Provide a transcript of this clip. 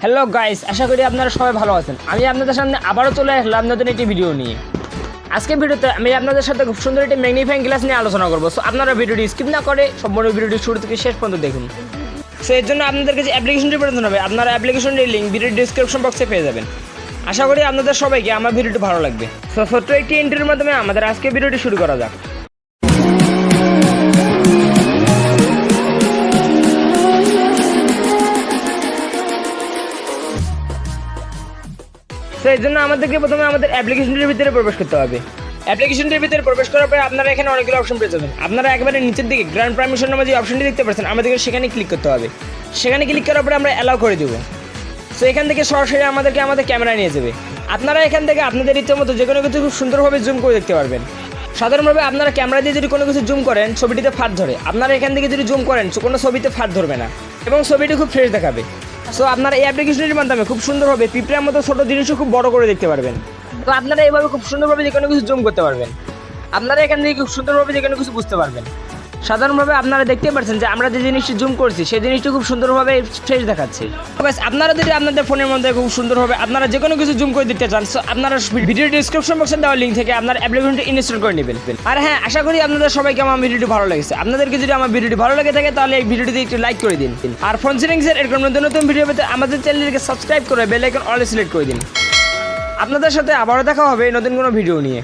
Hello guys, আশা করি আপনারা সবাই ভালো আছেন। আমি আপনাদের সামনে আবারও চলে আসলাম নতুন একটি ভিডিও নিয়ে। আজকের ভিডিওতে আমি আপনাদের সাথে খুব সুন্দর একটি ম্যাগনিফাইং গ্লাস নিয়ে আলোচনা করবো। সো আপনারা ভিডিওটি স্কিপ না করে সম্পূর্ণ ভিডিওটি শুরু থেকে শেষ পর্যন্ত দেখুন। সো এর জন্য আপনাদের কাছে অ্যাপ্লিকেশনটি প্রয়োজন হবে। আপনারা অ্যাপ্লিকেশনটির লিঙ্ক ভিডিওর ডিসক্রিপশন বক্সে পেয়ে যাবেন। আশা করি আপনাদের সবাইকে আমার ভিডিওটি ভালো লাগবে। সো ছোট্ট একটি এন্ট্রির মাধ্যমে আমাদের আজকের ভিডিওটি শুরু করা যাক। তো এই জন্য আমাদেরকে প্রথমে আমাদের অ্যাপ্লিকেশনটির ভিতরে প্রবেশ করতে হবে। অ্যাপ্লিকেশনটির ভিতরে প্রবেশ করার পরে আপনারা এখানে অনেকগুলো অপশন পেয়ে যাবেন। আপনারা একবারে নিচের দিকে গ্র্যান্ড পারমিশন নামে যে অপশনটি দেখতে পাচ্ছেন, আমাদেরকে সেখানে ক্লিক করতে হবে। সেখানে ক্লিক করার পরে আমরা অ্যালাউ করে দেবো। সো এখান থেকে সরাসরি আমাদেরকে আমাদের ক্যামেরা নিয়ে যাবে। আপনারা এখান থেকে আপনাদের ইচ্ছা মতো যে কোনো কিছু খুব সুন্দরভাবে জুম করে দেখতে পারবেন। সাধারণভাবে আপনারা ক্যামেরা দিয়ে যদি কোনো কিছু জুম করেন, ছবিটিতে ফাঁদ ধরে। আপনারা এখান থেকে যদি জুম করেন, কোনো ছবিতে ফাঁদ ধরবে না এবং ছবিটি খুব ফ্রেশ দেখাবে। সো আপনারা এই অ্যাপ্লিকেশনটির মাধ্যমে খুব সুন্দরভাবে পিঁপড়ার মতো ছোটো জিনিসও খুব বড় করে দেখতে পারবেন। তো আপনারা এইভাবে খুব সুন্দরভাবে যে কোনো কিছু জুম করতে পারবেন। আপনারা এখান থেকে খুব সুন্দরভাবে যে কোনো কিছু বুঝতে পারবেন। সাধারণভাবে আপনারা দেখতে পাচ্ছেন যে আমরা যে জিনিসটি জুম করছি সেই জিনিসটি খুব সুন্দরভাবে ফ্রেশ দেখাচ্ছে। আপনারা যদি আপনাদের ফোনের মধ্যে খুব সুন্দরভাবে আপনারা যে কোনো কিছু জুম করে দিতে চান, সো আপনারা ভিডিও ডিসক্রিপশন বক্সে দেওয়া লিঙ্ক থেকে আপনার অ্যাপ্লিকেশনটি ইনস্টল করে নেবেন। আর হ্যাঁ, আশা করি আপনাদের সবাইকে আমার ভিডিওটি ভালো লেগেছে। আপনাদেরকে যদি আমার ভিডিওটি ভালো লেগে থাকে তাহলে এই ভিডিওটিতে একটু লাইক করে দিন। আর ফোন সেটিংসের এরকম নতুন নতুন ভিডিও পেতে আমাদের চ্যানেলটিকে সাবস্ক্রাইব করে বেল আইকন অল সিলেক্ট করে দিন। আপনাদের সাথে আবারও দেখা হবে নতুন কোনো ভিডিও নিয়ে।